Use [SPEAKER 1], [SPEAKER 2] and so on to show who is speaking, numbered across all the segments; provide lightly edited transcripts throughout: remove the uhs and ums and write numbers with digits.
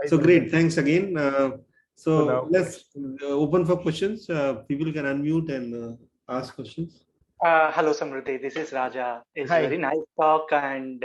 [SPEAKER 1] So great. Thanks again.
[SPEAKER 2] So
[SPEAKER 1] Let's open for questions. People can unmute and ask questions.
[SPEAKER 3] Hello, Samriddhi. This is Raja. It's a very nice talk, and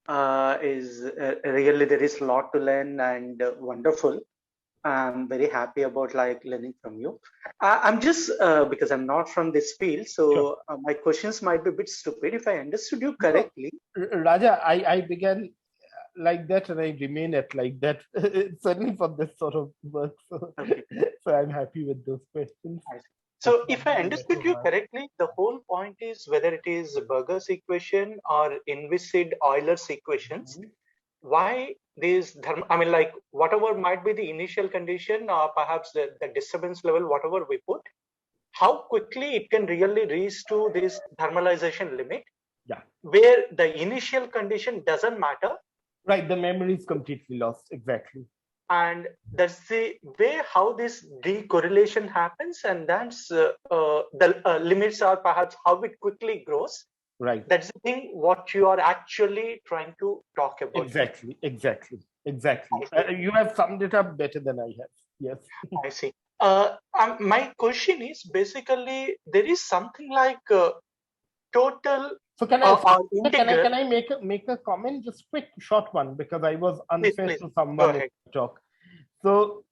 [SPEAKER 3] really there is a lot to learn and wonderful. I'm very happy about learning from you. I'm just because I'm not from this field, so my questions might be a bit stupid. If I understood you correctly,
[SPEAKER 2] Raja, I began like that and I remain at like that. Certainly for this sort of work. So, so I'm happy with those questions.
[SPEAKER 3] So if I understood you correctly, the whole point is whether it is Burger's equation or Inviscid Euler's equations, why these, whatever might be the initial condition or perhaps the disturbance level, whatever we put, how quickly it can really reach to this thermalization limit, where the initial condition doesn't matter.
[SPEAKER 2] Right, the memory is completely lost, exactly.
[SPEAKER 3] And that's the way how this decorrelation happens, and that's the limits are perhaps how it quickly grows.
[SPEAKER 2] Right.
[SPEAKER 3] That's the thing what you are actually trying to talk about.
[SPEAKER 2] Exactly. You have summed it up better than I have. Yes.
[SPEAKER 3] I see. My question is basically there is something like total.
[SPEAKER 2] So can I make a comment, just quick short one, because I was unfair to someone in the talk. So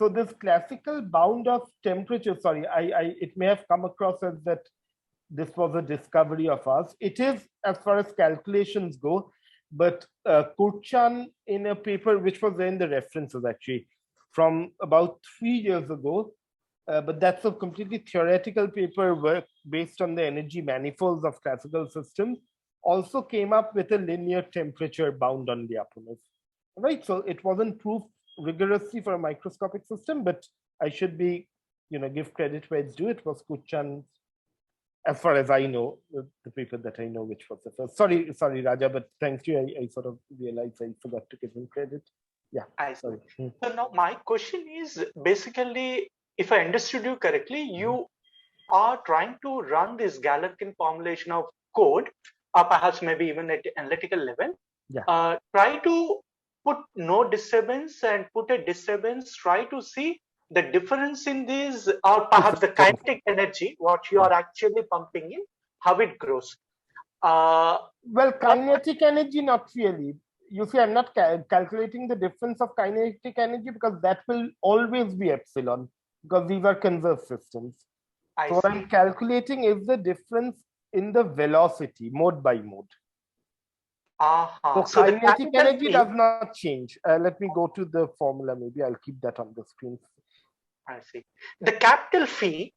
[SPEAKER 2] this classical bound of temperature, sorry, it may have come across as that this was a discovery of us. It is as far as calculations go, but Kurchan in a paper which was in the references actually from about 3 years ago, but that's a completely theoretical paper work based on the energy manifolds of classical systems, also came up with a linear temperature bound on the uppermost. Right, so it wasn't proved rigorously for a microscopic system, but I should be, give credit where it's due. It was Kurchan's, as far as I know, the paper that I know, which was the first. Sorry, Raja, but thanks to you, I sort of realized I forgot to give him credit. Yeah, sorry.
[SPEAKER 3] So now my question is basically, if I understood you correctly, you are trying to run this Galerkin formulation of code, or perhaps maybe even at analytical level.
[SPEAKER 2] Yeah.
[SPEAKER 3] Try to put no disturbance and put a disturbance. Try to see the difference in these, or perhaps the kinetic energy, what you are actually pumping in, how it grows.
[SPEAKER 2] Well, kinetic energy, not really. You see, I'm not calculating the difference of kinetic energy because that will always be epsilon, because these are conserved systems. So what I'm calculating is the difference in the velocity, mode by mode. So kinetic energy does not change. Let me go to the formula. Maybe I'll keep that on the screen.
[SPEAKER 3] I see. The capital phi,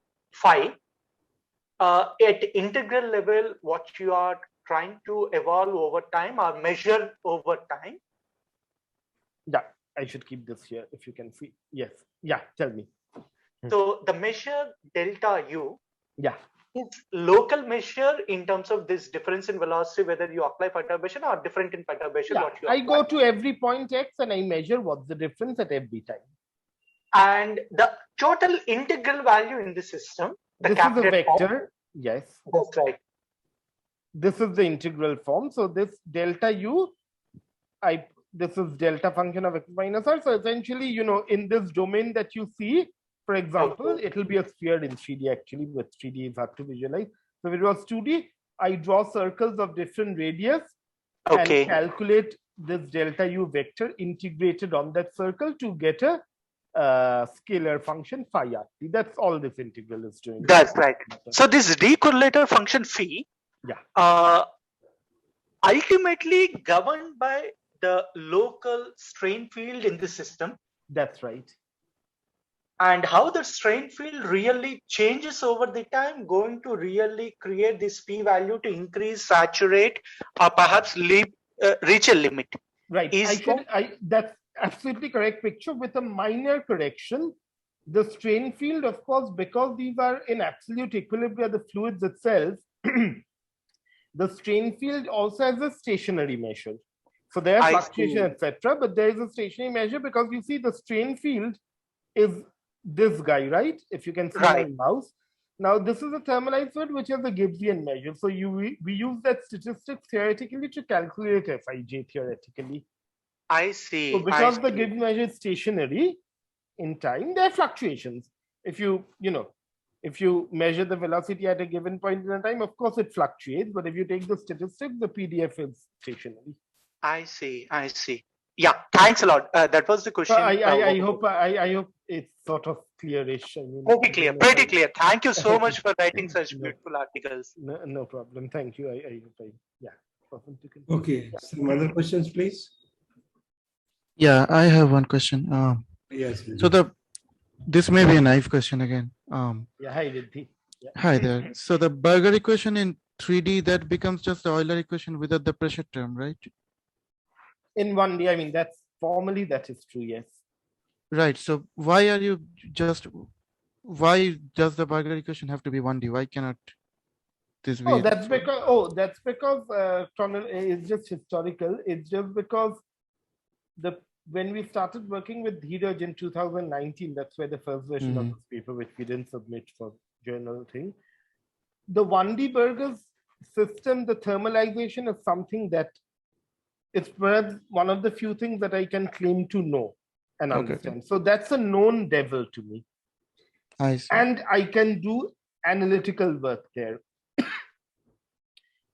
[SPEAKER 3] at integral level, what you are trying to evolve over time or measure over time.
[SPEAKER 2] Yeah, I should keep this here if you can see. Yes. Yeah, tell me.
[SPEAKER 3] So the measure delta U is local measure in terms of this difference in velocity, whether you apply perturbation or different in perturbation.
[SPEAKER 2] Yeah, I go to every point X and I measure what's the difference at every time.
[SPEAKER 3] And the total integral value in the system,
[SPEAKER 2] this is a vector. Form. Yes.
[SPEAKER 3] That's right.
[SPEAKER 2] This is the integral form. So this delta U, this is delta function of X minus R. So essentially, in this domain that you see, for example, it will be a sphere in 3D actually, but 3D is hard to visualize. So if it was 2D, I draw circles of different radius and calculate this delta U vector integrated on that circle to get a scalar function phi r. That's all this integral is doing.
[SPEAKER 3] That's right. So this decorrelator function phi, ultimately governed by the local strain field in the system.
[SPEAKER 2] That's right.
[SPEAKER 3] And how the strain field really changes over the time, going to really create this p value to increase, saturate, or perhaps reach a limit.
[SPEAKER 2] Right. That's absolutely correct picture with a minor correction. The strain field, of course, because these are in absolute equilibrium, the fluids itself, the strain field also has a stationary measure. So there are fluctuation, etc. But there is a stationary measure because you see the strain field is this guy, right? If you can see my mouse. Now, this is a thermalized fluid, which is the Gibbsian measure. So we use that statistics theoretically to calculate Fij theoretically.
[SPEAKER 3] I see.
[SPEAKER 2] So because the given measure is stationary in time, there are fluctuations. If you measure the velocity at a given point in time, of course it fluctuates. But if you take the statistics, the PDF is stationary.
[SPEAKER 3] I see. Yeah, thanks a lot. That was the question.
[SPEAKER 2] I hope it's sort of clearish.
[SPEAKER 3] Pretty clear. Thank you so much for writing such beautiful articles.
[SPEAKER 2] No problem. Thank you. I hope
[SPEAKER 1] Okay. Some other questions, please.
[SPEAKER 4] Yeah, I have one question.
[SPEAKER 1] Yes.
[SPEAKER 4] So this may be a naive question again.
[SPEAKER 2] Yeah, hi Riddhi. Yeah.
[SPEAKER 4] Hi there. So the Berger equation in 3D, that becomes just the Euler equation without the pressure term, right?
[SPEAKER 2] In 1D, I mean, that's formally that is true, yes.
[SPEAKER 4] Right. So why does the Berger equation have to be 1D? Why cannot this be?
[SPEAKER 2] That's because it's just historical. It's just because when we started working with Dheeraj in 2019, that's where the first version of this paper, which we didn't submit for journal thing. The 1D Berger's system, the thermalization is something that it's perhaps one of the few things that I can claim to know and understand. So that's a known devil to me.
[SPEAKER 4] I see.
[SPEAKER 2] And I can do analytical work there.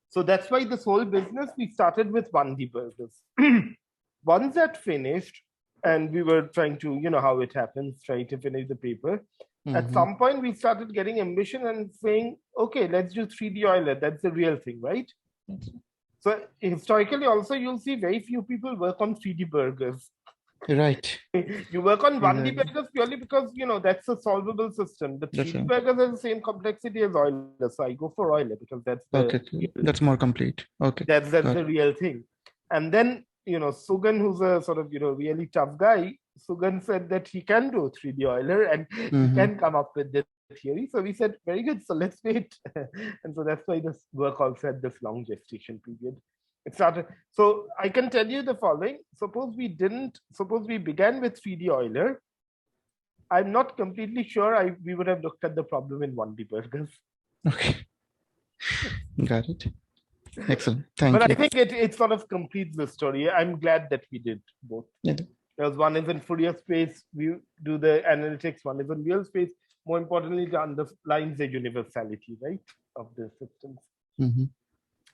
[SPEAKER 2] So that's why this whole business, we started with 1D Bergers. Once that finished, and we were trying to, how it happens, trying to finish the paper. At some point, we started getting ambition and saying, okay, let's do 3D Euler. That's the real thing, right? So historically, also, you'll see very few people work on 3D Bergers.
[SPEAKER 4] Right.
[SPEAKER 2] You work on 1D Bergers purely because, that's a solvable system. The 3D Bergers have the same complexity as Euler. So I go for Euler because that's
[SPEAKER 4] that's more complete. Okay.
[SPEAKER 2] That's the real thing. And then, Sugan, who's a sort of, really tough guy, Sugan said that he can do 3D Euler and he can come up with this theory. So we said, very good, so let's wait. And so that's why this work also had this long gestation period. It started. So I can tell you the following. Suppose we began with 3D Euler. I'm not completely sure we would have looked at the problem in 1D Bergers.
[SPEAKER 4] Okay. Got it. Excellent. Thank you.
[SPEAKER 2] But I think it sort of completes the story. I'm glad that we did both.
[SPEAKER 4] Yeah.
[SPEAKER 2] Because one is in Fourier space, we do the analytics, one is in real space. More importantly, it underlines the universality, right, of the systems.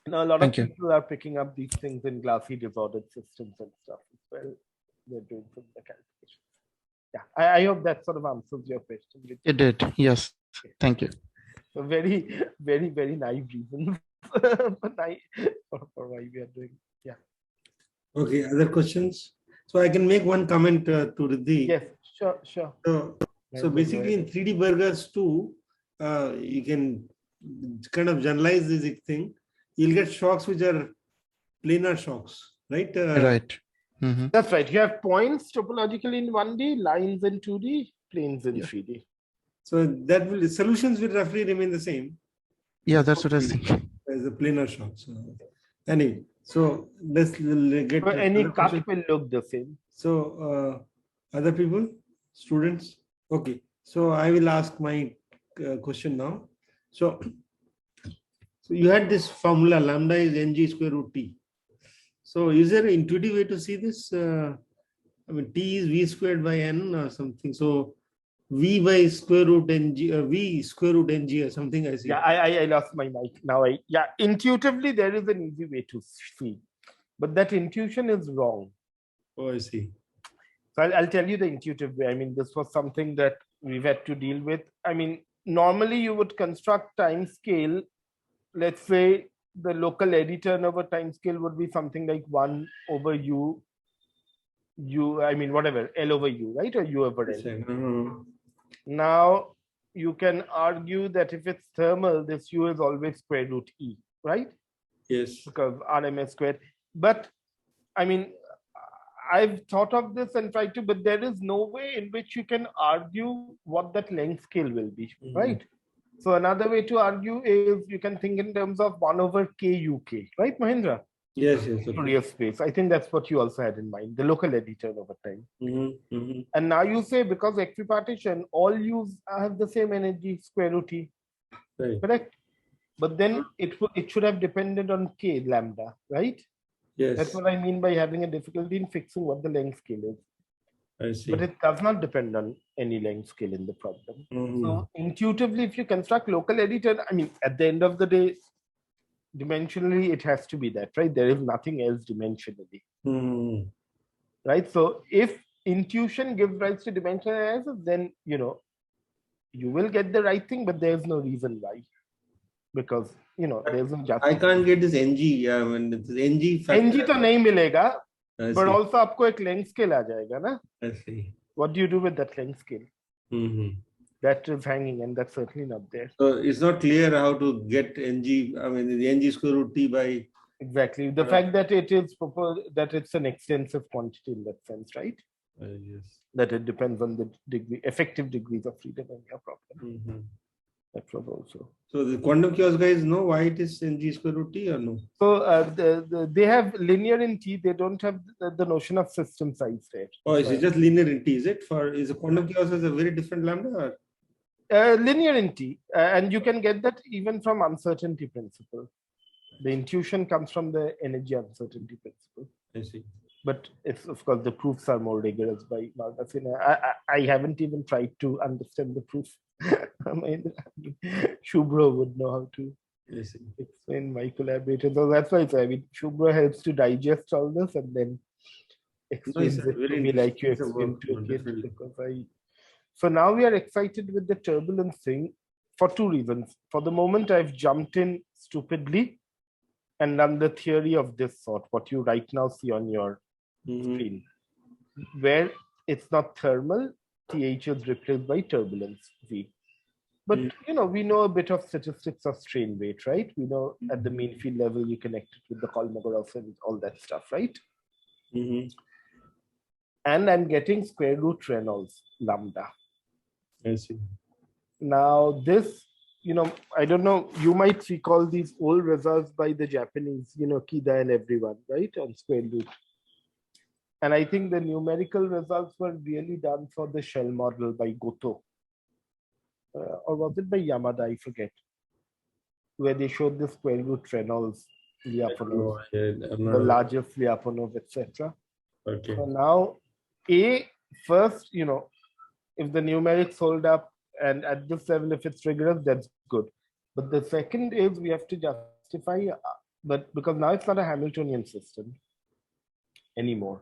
[SPEAKER 2] Now, a lot of people are picking up these things in glassy disordered systems and stuff as well. They're doing some of the calculations. Yeah, I hope that sort of answers your question.
[SPEAKER 4] It did, yes. Thank you.
[SPEAKER 2] So very, very, very naive reasons for why we are doing. Yeah.
[SPEAKER 1] Okay, other questions? So I can make one comment to Riddhi.
[SPEAKER 2] Yes, sure.
[SPEAKER 1] So basically in 3D Bergers too, you can kind of generalize this thing. You'll get shocks which are planar shocks, right?
[SPEAKER 4] Right.
[SPEAKER 2] That's right. You have points topologically in 1D, lines in 2D, planes in 3D.
[SPEAKER 1] So solutions will roughly remain the same.
[SPEAKER 4] Yeah, that's what I was thinking.
[SPEAKER 1] As a planar shocks. Anyway, so let's get.
[SPEAKER 2] But any cut will look the same.
[SPEAKER 1] So other people, students. Okay, so I will ask my question now. So you had this formula, lambda is ng square root t. So is there an intuitive way to see this? I mean, t is v squared by n or something. So v by square root ng, v square root ng or something. I see.
[SPEAKER 2] Yeah, I lost my mic now. Intuitively there is an easy way to see, but that intuition is wrong.
[SPEAKER 1] Oh, I see.
[SPEAKER 2] So I'll tell you the intuitive way. I mean, this was something that we've had to deal with. I mean, normally you would construct time scale. Let's say the local eddy turnover time scale would be something like 1 over u, I mean, whatever, L over u, right? Or u over L. Now, you can argue that if it's thermal, this u is always square root E, right?
[SPEAKER 1] Yes.
[SPEAKER 2] Because RMS squared. But, I mean, I've thought of this and tried to, but there is no way in which you can argue what that length scale will be, right? So another way to argue is you can think in terms of 1 over KUK, right, Mahendra?
[SPEAKER 1] Yes.
[SPEAKER 2] Fourier space. I think that's what you also had in mind, the local eddy turnover time. And now you say because equipartition, all U's have the same energy, square root E,
[SPEAKER 1] right.
[SPEAKER 2] Correct? But then it should have depended on K lambda, right?
[SPEAKER 1] Yes.
[SPEAKER 2] That's what I mean by having a difficulty in fixing what the length scale is.
[SPEAKER 1] I see.
[SPEAKER 2] But it does not depend on any length scale in the problem.
[SPEAKER 1] Mhm.
[SPEAKER 2] So intuitively, if you construct local editor, I mean, at the end of the day, dimensionally, it has to be that, right? There is nothing else dimensionally,
[SPEAKER 1] Mhm.
[SPEAKER 2] right? So if intuition gives rise to dimensional analysis, then, you will get the right thing, but there's no reason why. Because, there's no
[SPEAKER 1] I
[SPEAKER 2] justification.
[SPEAKER 1] can't get this NG. I mean, this NG factor.
[SPEAKER 2] NG तो नहीं मिलेगा,
[SPEAKER 1] I
[SPEAKER 2] but
[SPEAKER 1] see.
[SPEAKER 2] also आपको एक length scale आ जाएगा ना?
[SPEAKER 1] I see.
[SPEAKER 2] What do you do with that length scale?
[SPEAKER 1] Mhm.
[SPEAKER 2] That is hanging, and that's certainly not there.
[SPEAKER 1] So it's not clear how to get NG. I mean, the NG square root T by.
[SPEAKER 2] Exactly. The fact that it is proposed that it's an extensive quantity in that sense, right?
[SPEAKER 1] Yes.
[SPEAKER 2] That it depends on the effective degrees of freedom in your problem.
[SPEAKER 1] Mhm.
[SPEAKER 2] That was also.
[SPEAKER 1] So the quantum chaos guys know why it is NG square root T or no?
[SPEAKER 2] So they have linear in T. They don't have the notion of system size there.
[SPEAKER 1] Oh, is it just linear in T? Is it is a quantum chaos has a very different lambda? Or?
[SPEAKER 2] Linear in T, and you can get that even from uncertainty principle. The intuition comes from the energy uncertainty principle.
[SPEAKER 1] I see.
[SPEAKER 2] But it's, of course, the proofs are more rigorous by Margasina. I haven't even tried to understand the proof. I mean, Shubro would know how to explain my collaborators. So that's why Shubro helps to digest all this and then explains it to me like you explained to it. Because So now we are excited with the turbulence thing for two reasons. For the moment, I've jumped in stupidly and done the theory of this sort, what you right now see on your screen, where it's not thermal, TH is replaced by turbulence, V. But, we know a bit of statistics of strain weight, right? We know at the mean field level, you connect it with the Kolmogorov and all that stuff, right? And I'm getting square root Reynolds lambda.
[SPEAKER 1] I see.
[SPEAKER 2] Now this, I don't know, you might recall these old results by the Japanese, Kida and everyone, right, on square root. And I think the numerical results were really done for the shell model by Goto. Or was it by Yamada, I forget, where they showed the square root Reynolds, Lyapunov, the largest Lyapunov, etc.
[SPEAKER 1] Okay.
[SPEAKER 2] So now, first, if the numerics hold up and at this level, if it's rigorous, that's good. But the second is we have to justify, but because now it's not a Hamiltonian system anymore.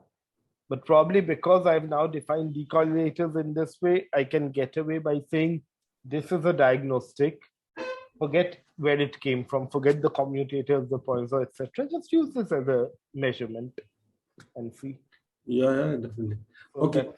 [SPEAKER 2] But probably because I've now defined decorrelators in this way, I can get away by saying this is a diagnostic. Forget where it came from, forget the commutators, the Poisson, etc. Just use this as a measurement and see.
[SPEAKER 1] Yeah, definitely.
[SPEAKER 2] So
[SPEAKER 1] okay.